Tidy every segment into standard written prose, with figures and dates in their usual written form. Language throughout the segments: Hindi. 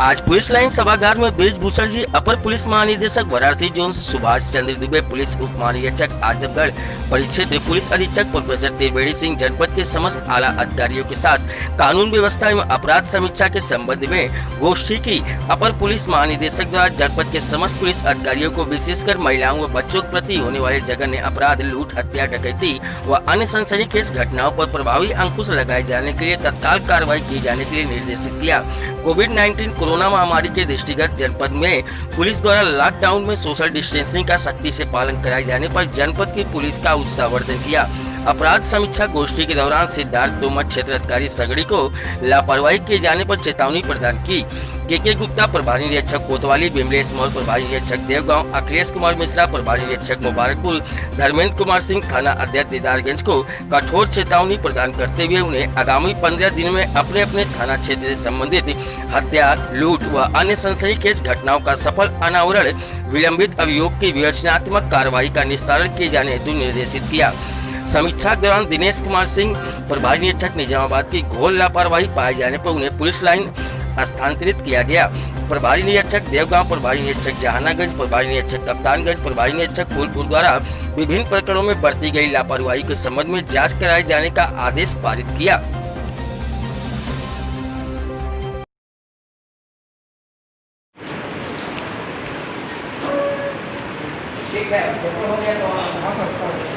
आज पुलिस लाइन सभागार में ब्रिजभूषण जी, अपर पुलिस महानिदेशक वाराणसी जोन, सुभाष चंद्र दुबे पुलिस उप महानिरीक्षक आजमगढ़ परिक्षेत्र, पुलिस अधीक्षक प्रोफेसर त्रिवेणी सिंह, जनपद के समस्त आला अधिकारियों के साथ कानून व्यवस्था एवं अपराध समीक्षा के संबंध में गोष्ठी की। अपर पुलिस महानिदेशक द्वारा जनपद के समस्त पुलिस अधिकारियों को विशेषकर महिलाओं व बच्चों के प्रति होने वाले जघन्य अपराध, लूट, हत्या, डकैती व अन्य सनसनीखेज घटनाओं पर प्रभावी अंकुश लगाए जाने के लिए तत्काल कार्रवाई किए जाने के लिए निर्देशित किया। कोविड-19 कोरोना महामारी के दृष्टिगत जनपद में पुलिस द्वारा लॉकडाउन में सोशल डिस्टेंसिंग का सख्ती से पालन कराए जाने पर जनपद की पुलिस का उत्साहवर्धन किया। अपराध समीक्षा गोष्ठी के दौरान सिद्धार्थ तोमर क्षेत्र अधिकारी सगड़ी को लापरवाही किए जाने पर चेतावनी प्रदान की। के गुप्ता प्रभारी निरीक्षक कोतवाली, विमलेश मौर्य प्रभारी निरीक्षक देवगांव, अखिलेश कुमार मिश्रा प्रभारी निरीक्षक मुबारकपुर, धर्मेंद्र कुमार सिंह थाना अध्यक्ष दीदारगंज को कठोर चेतावनी प्रदान करते हुए उन्हें आगामी 15 दिनों में अपने अपने थाना क्षेत्र से संबंधित हत्या, लूट व अन्य सनसनीखेज घटनाओं का सफल अनावरण, विलंबित अभियोग की विवेचनात्मक कार्रवाई का निस्तारण किए जाने हेतु निर्देशित किया। समीक्षा के दौरान दिनेश कुमार सिंह प्रभारी निरीक्षक निजामाबाद की घोर लापरवाही पाए जाने पर उन्हें पुलिस लाइन स्थानांतरित किया गया। प्रभारी निरीक्षक देवगांव, प्रभारी निरीक्षक जहानागंज, प्रभारी निरीक्षक कप्तानगंज, प्रभारी निरीक्षक फूलपुर द्वारा विभिन्न प्रकरणों में बरती गई लापरवाही के संबंध में जांच कराए जाने का आदेश पारित किया। ठीक है, हो गया तो आ सकता है।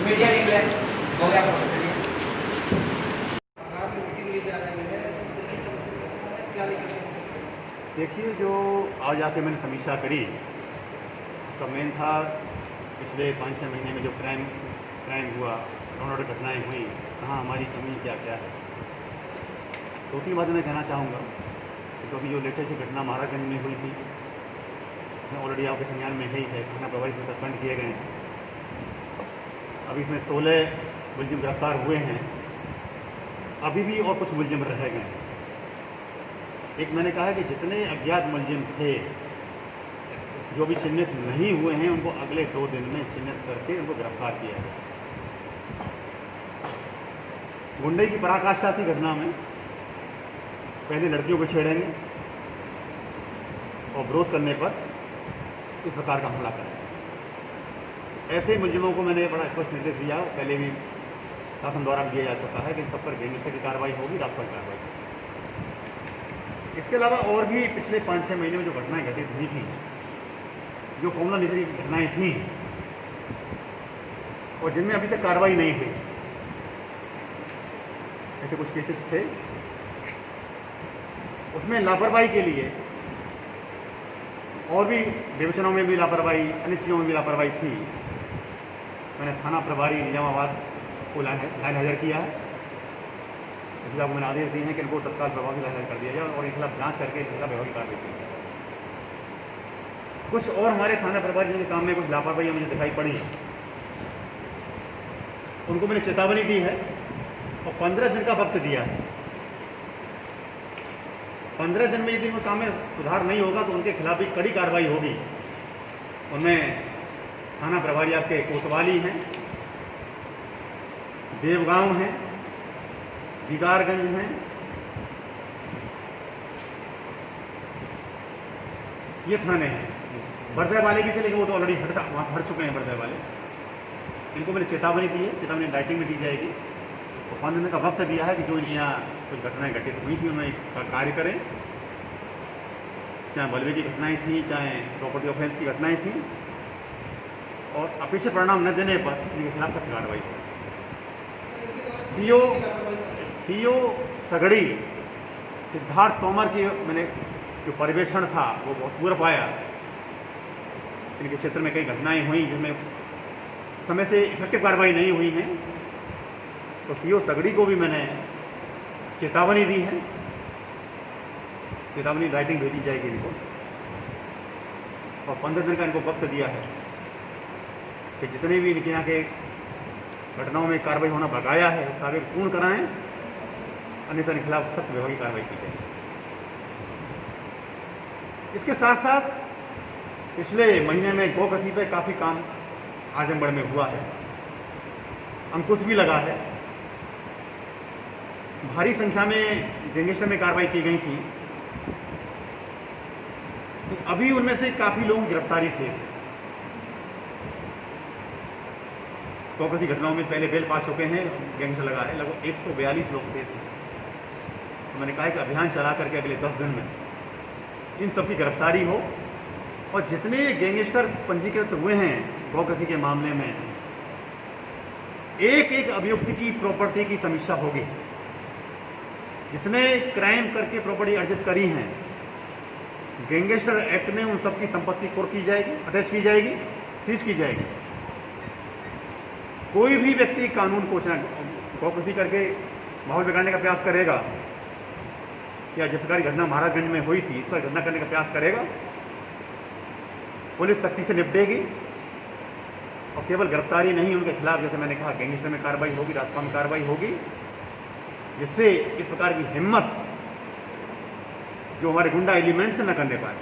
मीडिया निकले हो गया। देखिए, जो आज आके मैंने समीक्षा करी तो मेन था पिछले 5-6 महीने में जो क्राइम हुआ, लॉ घटनाएं हुई, कहाँ हमारी कमी क्या क्या है। 2-3 बातें मैं कहना चाहूँगा। तो अभी जो लेटेस्ट घटना महाराजगंज में हुई थी, ऑलरेडी आपके संज्ञान में ही है, थाना प्रभारी में सस्पेंड किए गए हैं। अभी इसमें 16 मुलजिम गिरफ्तार हुए हैं, अभी भी और कुछ मुलजिम रह गए हैं। एक मैंने कहा कि जितने अज्ञात मुलजिम थे जो भी चिन्हित नहीं हुए हैं, उनको अगले 2 दिन में चिन्हित करके उनको गिरफ्तार किया गया। गुंडे की पराकाष्ठा थी घटना में, पहले लड़कियों को छेड़ेंगे और विरोध करने पर इस प्रकार का हमला करें। ऐसे मुलजिमों को मैंने बड़ा स्पष्ट निर्देश दिया, पहले भी शासन द्वारा दिया जा चुका है कि इन सब पर गैंगस्टर की कार्रवाई होगी, राजस्व कार्रवाई होगी। इसके अलावा और भी पिछले 5-6 महीने में जो घटनाएं घटित हुई थी, जो कॉमन नेचर की घटनाएं थी और जिनमें अभी तक कार्रवाई नहीं हुई, ऐसे कुछ केसेस थे। उसमें लापरवाही के लिए और भी विवेचनाओं में भी लापरवाही, अन्य चीज़ों में भी लापरवाही थी। मैंने थाना प्रभारी निजामाबाद को लाइन हाजिर किया है। इसलिए आपको मैंने आदेश दिए हैं कि इनको तत्काल प्रभावी लाइन हाजिर कर दिया जाए और इनके खिलाफ जाँच करके इनके खिलाफ प्रभावी कार्रवाई की जाए। कुछ और हमारे थाना प्रभारी जिनके काम में कुछ लापरवाही मुझे दिखाई पड़ी, उनको मैंने चेतावनी दी है और 15 दिन का वक्त दिया है। 15 दिन में यदि उनके काम में सुधार नहीं होगा तो उनके खिलाफ भी कड़ी कार्रवाई होगी। उनमें थाना प्रभारी आपके कोतवाली हैं, देवगांव हैं, दीदारगंज हैं, ये थाने हैं। बरदे वाले भी थे लेकिन वो तो ऑलरेडी वहाँ हट चुके हैं बरदे वाले। इनको मैंने चेतावनी दी है, चेतावनी राइटिंग में दी जाएगी। तो 15 दिन का वक्त दिया है कि जो इनके यहाँ कुछ घटनाएं घटित हुई थी उनमें कार्य करें, चाहे बलवे की घटनाएं थी, चाहे प्रॉपर्टी ऑफेंस की घटनाएं थी, और अपेक्षित परिणाम न देने पर इनके खिलाफ सख्त कार्रवाई हो। सीओ सगड़ी सिद्धार्थ तोमर की मैंने जो पर्यवेक्षण था वो बहुत पूरा पाया। इनके क्षेत्र में कई घटनाएं हुई जिसमें समय से इफेक्टिव कार्रवाई नहीं हुई हैं, तो सीओ सगड़ी को भी मैंने चेतावनी दी है। चेतावनी राइटिंग भेजी जाएगी इनको और 15 दिन का इनको वक्त दिया है कि जितने भी इनके यहाँ के घटनाओं में कार्रवाई होना बकाया है उसका आगे पूर्ण कराएं, अन्यथा इनके खिलाफ सख्त विभागीय कार्रवाई की जाए। इसके साथ साथ पिछले महीने में गौ कसी पे काफ़ी काम आजमगढ़ में हुआ है। अंकुश भी लगा है। भारी संख्या में गैंगस्टर में कार्रवाई की गई थी, तो अभी उनमें से काफ़ी लोग गिरफ्तारी थे। तो किसी घटनाओं में पहले बेल पा चुके हैं, गैंगस्टर लगा है, लगभग 142 लोग थे। तो मैंने कहा कि अभियान चला करके अगले 10 दिन में इन सब की गिरफ्तारी हो, और जितने गैंगस्टर पंजीकृत हुए हैं गौकसी के मामले में, एक एक अभियुक्त की प्रॉपर्टी की समीक्षा होगी। जिसने क्राइम करके प्रॉपर्टी अर्जित करी हैं, गैंगस्टर एक्ट में उन सब की संपत्ति कुर्क की जाएगी, अटैच की जाएगी, सीज की जाएगी। कोई भी व्यक्ति कानून को गौकसी करके माहौल बिगाड़ने का प्रयास करेगा, या जिस प्रकार की घटना महाराजगंज में हुई थी इस पर घटना करने का प्रयास करेगा, पुलिस सख्ती से निपटेगी। और केवल गिरफ्तारी नहीं, उनके खिलाफ जैसे मैंने कहा गैंगस्टर में कार्रवाई होगी, राजपाल में कार्रवाई होगी, जिससे इस प्रकार की हिम्मत जो हमारे गुंडा एलिमेंट से न करने पाए।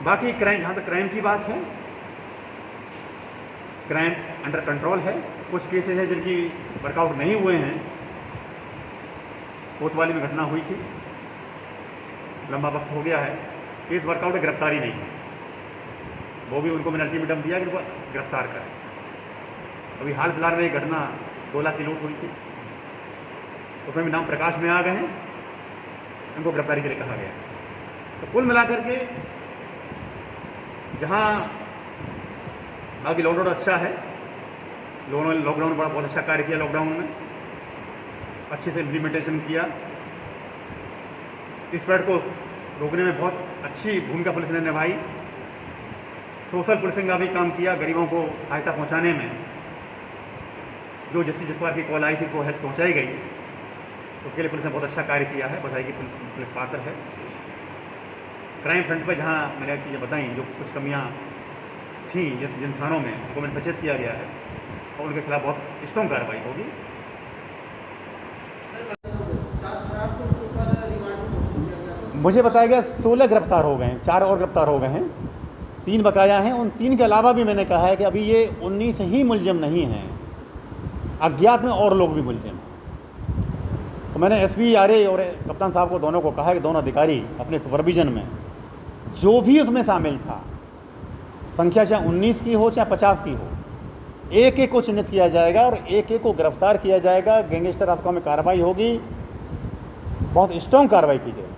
बाकी क्राइम, जहाँ तक क्राइम की बात है, क्राइम अंडर कंट्रोल है। कुछ केसेस हैं जिनकी वर्कआउट नहीं हुए हैं। कोतवाली में घटना हुई थी, लंबा वक्त हो गया है, केस वर्कआउट है, गिरफ्तारी नहीं है। वो भी उनको मैंने अल्टीमेटम दिया कि उनको गिरफ्तार करें। अभी हाल फिलहाल में एक घटना 2 लाख की लूट हुई थी, उसमें भी नाम प्रकाश में आ गए हैं, उनको गिरफ्तारी के लिए कहा गया। तो कुल मिलाकर के जहाँ बाकी लॉकडाउन अच्छा है, लॉकडाउन बड़ा बहुत अच्छा कार्य किया, लॉकडाउन में अच्छे से इम्प्लीमेंटेशन किया, स्प्रेड को रोकने में बहुत अच्छी भूमिका पुलिस ने निभाई। सोशल पुलिसिंग का भी काम किया, गरीबों को सहायता पहुंचाने में। जो जिस बार की कॉल आई थी वो हेल्प पहुंचाई गई, उसके लिए पुलिस ने बहुत अच्छा कार्य किया है, बधाई की पुलिस पात्र है। क्राइम फ्रंट पर जहां मैंने चीज़ें बताई, जो कुछ कमियां थी जिन थानों में, उनको मैंने सचेत किया गया है और उनके खिलाफ बहुत स्ट्रॉन्ग कार्रवाई होगी। मुझे बताया गया 16 गिरफ्तार हो गए हैं, 4 और गिरफ्तार हो गए हैं, 3 बकाया हैं। उन 3 के अलावा भी मैंने कहा है कि अभी ये 19 ही मुलजिम नहीं हैं, अज्ञात में और लोग भी मुलजिम हैं। तो मैंने एसपी आरए और कप्तान साहब को दोनों को कहा कि दोनों अधिकारी अपने सुपरविजन में जो भी उसमें शामिल था, संख्या चाहे 19 की हो चाहे 50 की हो, एक एक को चिन्हित किया जाएगा और एक एक को गिरफ्तार किया जाएगा। गैंगस्टर रास्कों में कार्रवाई होगी, बहुत स्ट्रॉन्ग कार्रवाई की जाएगी।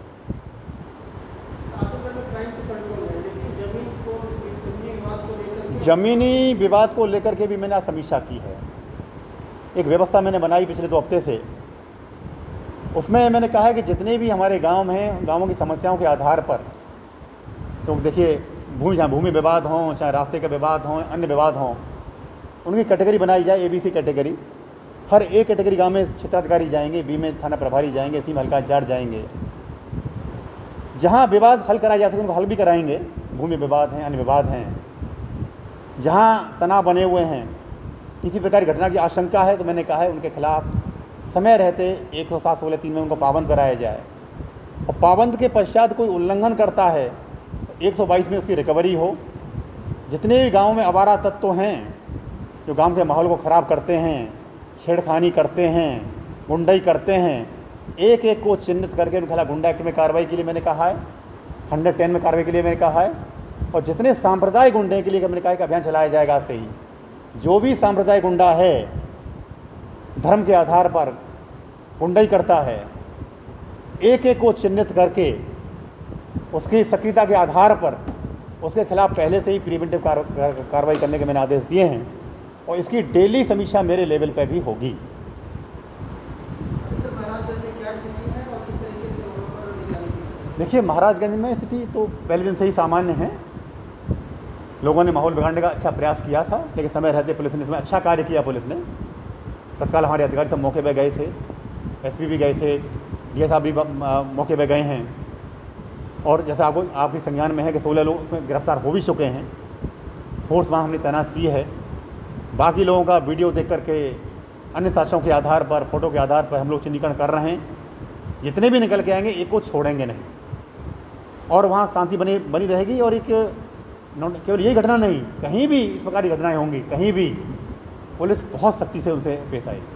जमीनी विवाद को लेकर के भी मैंने आज समीक्षा की है। एक व्यवस्था मैंने बनाई पिछले 2 हफ्ते से, उसमें मैंने कहा है कि जितने भी हमारे गांव हैं, गांवों की समस्याओं के आधार पर, तो देखिए जहाँ भूमि विवाद हों, चाहे रास्ते के विवाद हों, अन्य विवाद हों, उनकी कैटेगरी बनाई जाए, ABC कैटेगरी। हर एक कैटेगरी गांव में क्षेत्राधिकारी जाएंगे, B में थाना प्रभारी जाएंगे, C में हल्का इंचार्ज जाएंगे। जहाँ विवाद हल कराया जा सके उनको हल भी कराएंगे। भूमि विवाद हैं, अन्य विवाद हैं, जहाँ तनाव बने हुए हैं, किसी प्रकार की घटना की आशंका है, तो मैंने कहा है उनके खिलाफ समय रहते 107(16)(3) में उनको पाबंद कराया जाए। और पाबंद के पश्चात कोई उल्लंघन करता है तो 122 में उसकी रिकवरी हो। जितने भी गाँव में आवारा तत्व हैं जो गांव के माहौल को ख़राब करते हैं, छेड़खानी करते हैं, गुंडाई करते हैं, एक एक को चिन्हित करके उनके खिलाफ गुंडा एक्ट में कार्रवाई के लिए मैंने कहा है, 110 में कार्रवाई के लिए मैंने कहा है। और जितने सांप्रदायिक गुंडे के लिए मैंने कहा कि अभियान चलाया जाएगा। से ही जो भी सांप्रदायिक गुंडा है, धर्म के आधार पर गुंडाई करता है, एक एक को चिन्हित करके उसकी सक्रियता के आधार पर उसके खिलाफ पहले से ही प्रिवेंटिव कार्रवाई करने के मैंने आदेश दिए हैं, और इसकी डेली समीक्षा मेरे लेवल पर भी होगी। देखिए महाराजगंज में स्थिति तो पहले दिन से ही सामान्य है। लोगों ने माहौल बिगाड़ने का अच्छा प्रयास किया था, लेकिन समय रहते पुलिस ने इसमें अच्छा कार्य किया। पुलिस ने तत्काल हमारे अधिकारी सब मौके पर गए थे, SP भी गए थे, DA साहब भी मौके पर गए हैं। और जैसा आपके संज्ञान में है कि 16 लोग उसमें गिरफ्तार हो भी चुके हैं। फोर्स वहाँ हमने तैनात की है। बाकी लोगों का वीडियो देख करके, अन्य साक्ष्यों के आधार पर, फोटो के आधार पर हम लोग चिन्हीकरण कर रहे हैं। जितने भी निकल के आएंगे एक को छोड़ेंगे नहीं, और वहाँ शांति बनी रहेगी। और एक केवल यही घटना नहीं, कहीं भी इस प्रकार की घटनाएं होंगी, कहीं भी पुलिस बहुत सख्ती से उनसे पेश आएगी।